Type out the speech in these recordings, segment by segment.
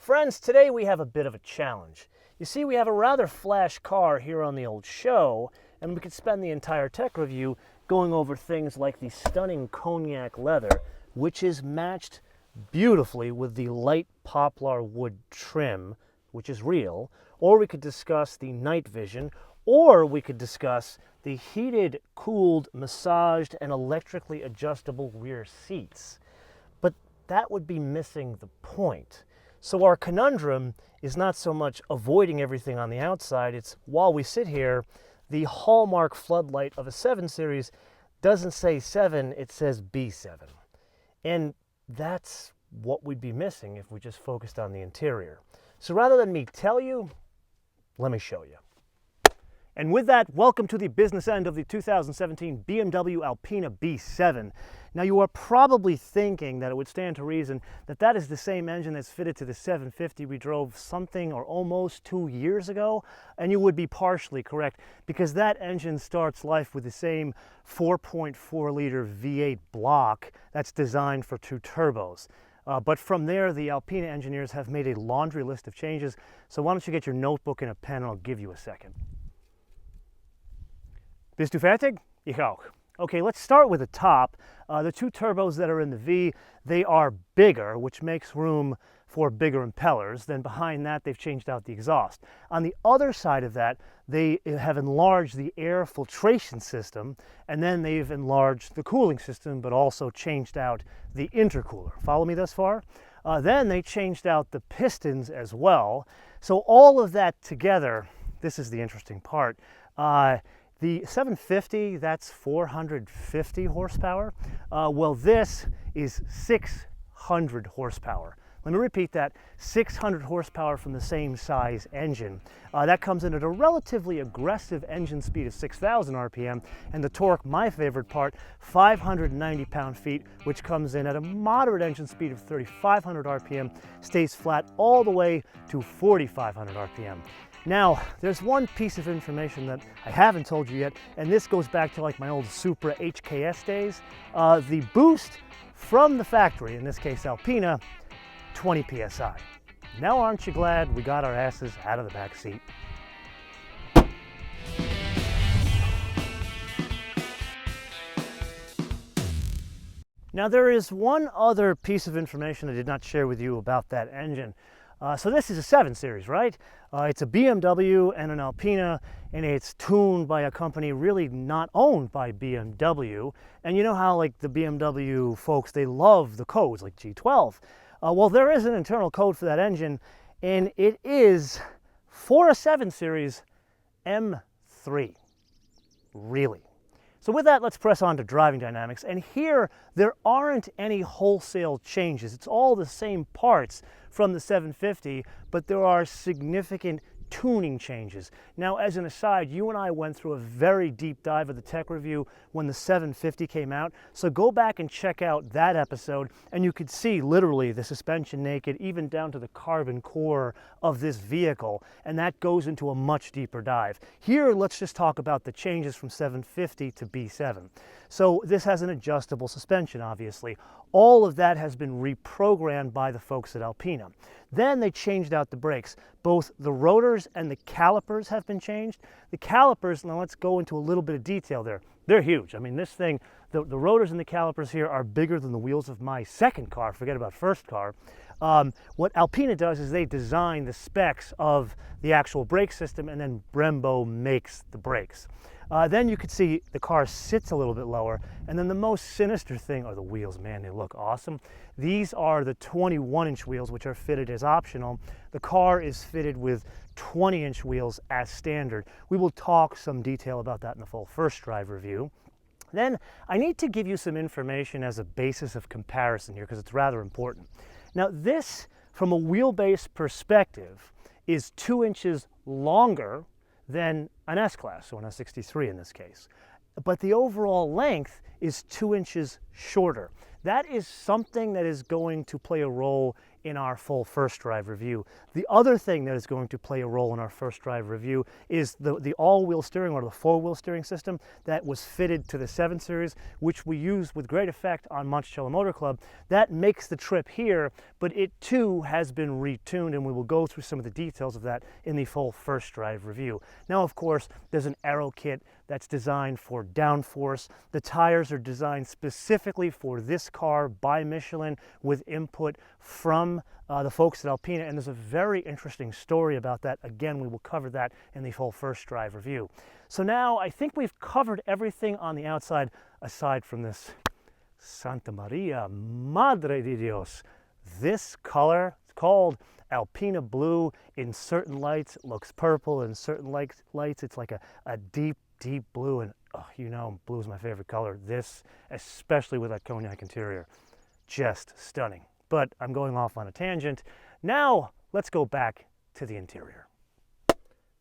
Friends, today we have a bit of a challenge. You see, we have a rather flash car here on the old show, and we could spend the entire tech review going over things like the stunning cognac leather, which is matched beautifully with the light poplar wood trim, which is real, or we could discuss the night vision, or we could discuss the heated, cooled, massaged, and electrically adjustable rear seats. But that would be missing the point. So our conundrum is not so much avoiding everything on the outside, it's while we sit here, the hallmark floodlight of a 7 Series doesn't say 7, it says B7. And that's what we'd be missing if we just focused on the interior. So rather than me tell you, let me show you. And with that, welcome to the business end of the 2017 BMW Alpina B7. Now you are probably thinking that it would stand to reason that that is the same engine that's fitted to the 750 we drove something or almost 2 years ago, and you would be partially correct because that engine starts life with the same 4.4 liter V8 block that's designed for 2 turbos. But from there, the Alpina engineers have made a laundry list of changes, so why don't you get your notebook and a pen and I'll give you a second. Bist du fertig? Ich auch. Okay, let's start with the top. The 2 turbos that are in the V, they are bigger, which makes room for bigger impellers. Then behind that, they've changed out the exhaust. On the other side of that, they have enlarged the air filtration system, and then they've enlarged the cooling system, but also changed out the intercooler. Follow me thus far? Then they changed out the pistons as well. So all of that together, this is the interesting part. The 750, that's 450 horsepower. Well, this is 600 horsepower. Let me repeat that, 600 horsepower from the same size engine. That comes in at a relatively aggressive engine speed of 6,000 RPM, and the torque, my favorite part, 590 pound-feet, which comes in at a moderate engine speed of 3,500 RPM, stays flat all the way to 4,500 RPM. Now, there's one piece of information that I haven't told you yet, and this goes back to like my old Supra HKS days. The boost from the factory, in this case Alpina, 20 PSI. Now aren't you glad we got our asses out of the back seat? Now there is one other piece of information I did not share with you about that engine. So this is a 7 Series, right? It's a BMW and an Alpina, and it's tuned by a company really not owned by BMW. And you know how like the BMW folks, they love the codes like G12. Well, there is an internal code for that engine, and it is, for a 7 Series, M3. Really. So with that, let's press on to driving dynamics. And here, there aren't any wholesale changes. It's all the same parts from the 750, but there are significant tuning changes. Now, as an aside, you and I went through a very deep dive of the tech review when the 750 came out, so go back and check out that episode, and you could see literally the suspension naked, even down to the carbon core of this vehicle, and that goes into a much deeper dive. Here, let's just talk about the changes from 750 to B7. So this has an adjustable suspension, obviously. All of that has been reprogrammed by the folks at Alpina. Then they changed out the brakes. Both the rotors and the calipers have been changed. The calipers, now let's go into a little bit of detail there. They're huge. I mean, this thing, the rotors and the calipers here are bigger than the wheels of my second car, forget about first car. What Alpina does is they design the specs of the actual brake system, and then Brembo makes the brakes. Then you could see the car sits a little bit lower, and then the most sinister thing are the wheels. Man, they look awesome. These are the 21-inch wheels, which are fitted as optional. The car is fitted with 20-inch wheels as standard. We will talk some detail about that in the full first drive review. Then I need to give you some information as a basis of comparison here because it's rather important. Now this, from a wheelbase perspective, is 2 inches longer than an S-Class, or an S63 in this case. But the overall length is 2 inches shorter. That is something that is going to play a role in our full first drive review. The other thing that is going to play a role in our first drive review is the all-wheel steering, or the four-wheel steering system that was fitted to the 7 Series, which we use with great effect on Monticello Motor Club. That makes the trip here, but it too has been retuned, and we will go through some of the details of that in the full first drive review. Now, of course, there's an aero kit that's designed for downforce. The tires are designed specifically for this car by Michelin with input from the folks at Alpina, and there's a very interesting story about that. Again, we will cover that in the full first drive review. So now I think we've covered everything on the outside aside from this Santa Maria Madre de Dios. This color, it's called Alpena Blue. In certain lights it looks purple, in certain lights it's like a deep blue, and oh, you know, blue is my favorite color. This, especially with that cognac interior, just stunning. But I'm going off on a tangent. Now let's go back to the interior.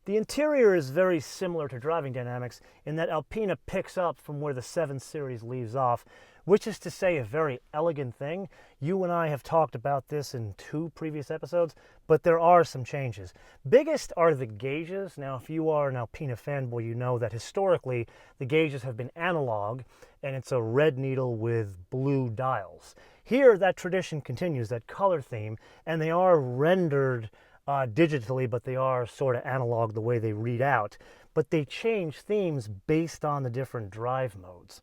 The interior is very similar to driving dynamics in that Alpina picks up from where the 7 Series leaves off, which is to say a very elegant thing. You and I have talked about this in 2 previous episodes, but there are some changes. Biggest are the gauges. Now, if you are an Alpina fanboy, you know that historically the gauges have been analog, and it's a red needle with blue dials. Here, that tradition continues, that color theme, and they are rendered digitally, but they are sort of analog the way they read out. But they change themes based on the different drive modes.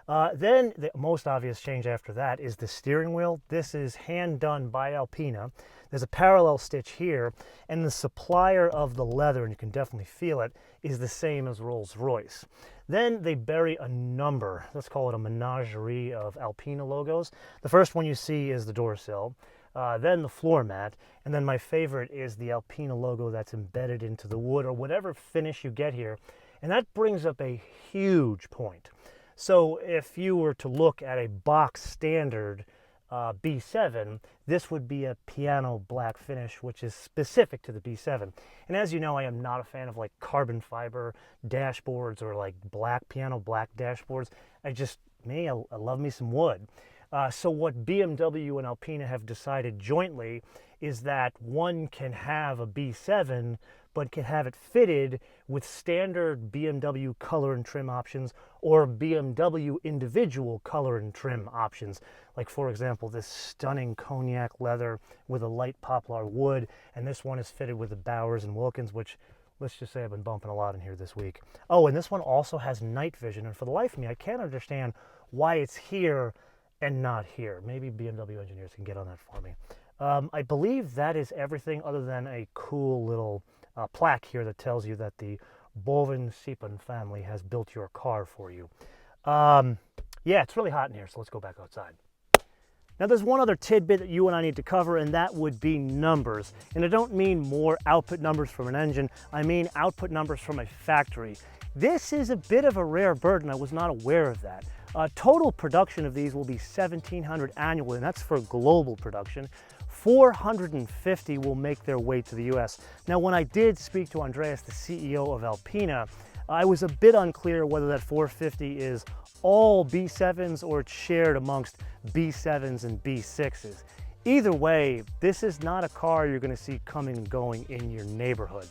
Then the most obvious change after that is the steering wheel. This is hand done by Alpina. There's a parallel stitch here, and the supplier of the leather, and you can definitely feel it, is the same as Rolls-Royce. Then they bury a number, let's call it a menagerie of Alpina logos. The first one you see is the door sill, then the floor mat, and then my favorite is the Alpina logo that's embedded into the wood or whatever finish you get here. And that brings up a huge point. So if you were to look at a box standard B7, this would be a piano black finish, which is specific to the B7. And as you know, I am not a fan of like carbon fiber dashboards or like piano black dashboards. I love me some wood. So what BMW and Alpina have decided jointly is that one can have a B7, but can have it fitted with standard BMW color and trim options or BMW individual color and trim options. Like, for example, this stunning cognac leather with a light poplar wood, and this one is fitted with the Bowers and Wilkins, which, let's just say, I've been bumping a lot in here this week. Oh, and this one also has night vision, and for the life of me, I can't understand why it's here and not here. Maybe BMW engineers can get on that for me. I believe that is everything other than a cool little plaque here that tells you that the Bovensiepen family has built your car for you. Yeah, it's really hot in here, so let's go back outside. Now, there's one other tidbit that you and I need to cover, and that would be numbers. And I don't mean more output numbers from an engine. I mean output numbers from a factory. This is a bit of a rare bird, and I was not aware of that. Total production of these will be 1,700 annually, and that's for global production. 450 will make their way to the US. Now, when I did speak to Andreas, the CEO of Alpina, I was a bit unclear whether that 450 is all B7s or it's shared amongst B7s and B6s. Either way, this is not a car you're going to see coming and going in your neighborhood.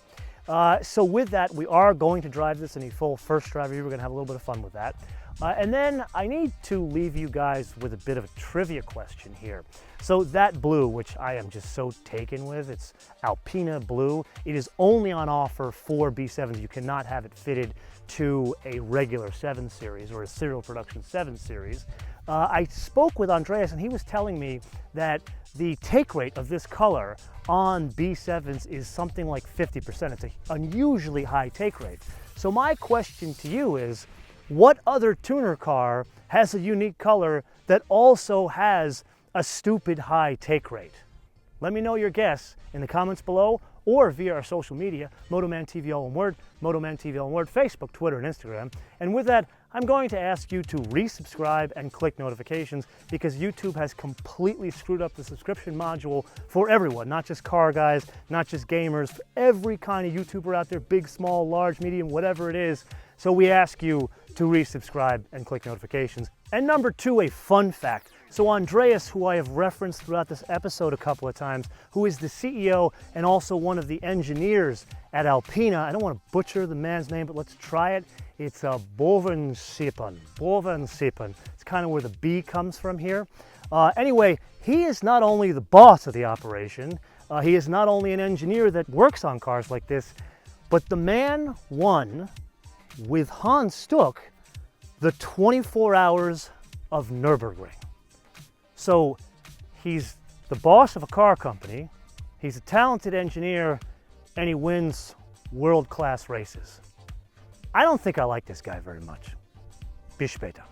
So with that, we are going to drive this in a full first drive review. We're going to have a little bit of fun with that. And then I need to leave you guys with a bit of a trivia question here. So that blue, which I am just so taken with, it's Alpena Blue. It is only on offer for B7s. You cannot have it fitted to a regular 7 Series or a serial production 7 Series. I spoke with Andreas, and he was telling me that the take rate of this color on B7s is something like 50%. It's an unusually high take rate. So my question to you is, what other tuner car has a unique color that also has a stupid high take rate? Let me know your guess in the comments below or via our social media, MotoManTV all one word, MotoManTV all one word, Facebook, Twitter, and Instagram. And with that, I'm going to ask you to resubscribe and click notifications because YouTube has completely screwed up the subscription module for everyone, not just car guys, not just gamers, for every kind of YouTuber out there, big, small, large, medium, whatever it is. So we ask you to resubscribe and click notifications. And number 2, a fun fact. So Andreas, who I have referenced throughout this episode a couple of times, who is the CEO and also one of the engineers at Alpina. I don't want to butcher the man's name, but let's try it. It's Bovensiepen. Bovensiepen. It's kind of where the B comes from here. Anyway, he is not only the boss of the operation, he is not only an engineer that works on cars like this, but the man won, with Hans Stuck, the 24 hours of Nürburgring. So he's the boss of a car company, he's a talented engineer, and he wins world-class races. I don't think I like this guy very much. Bis später.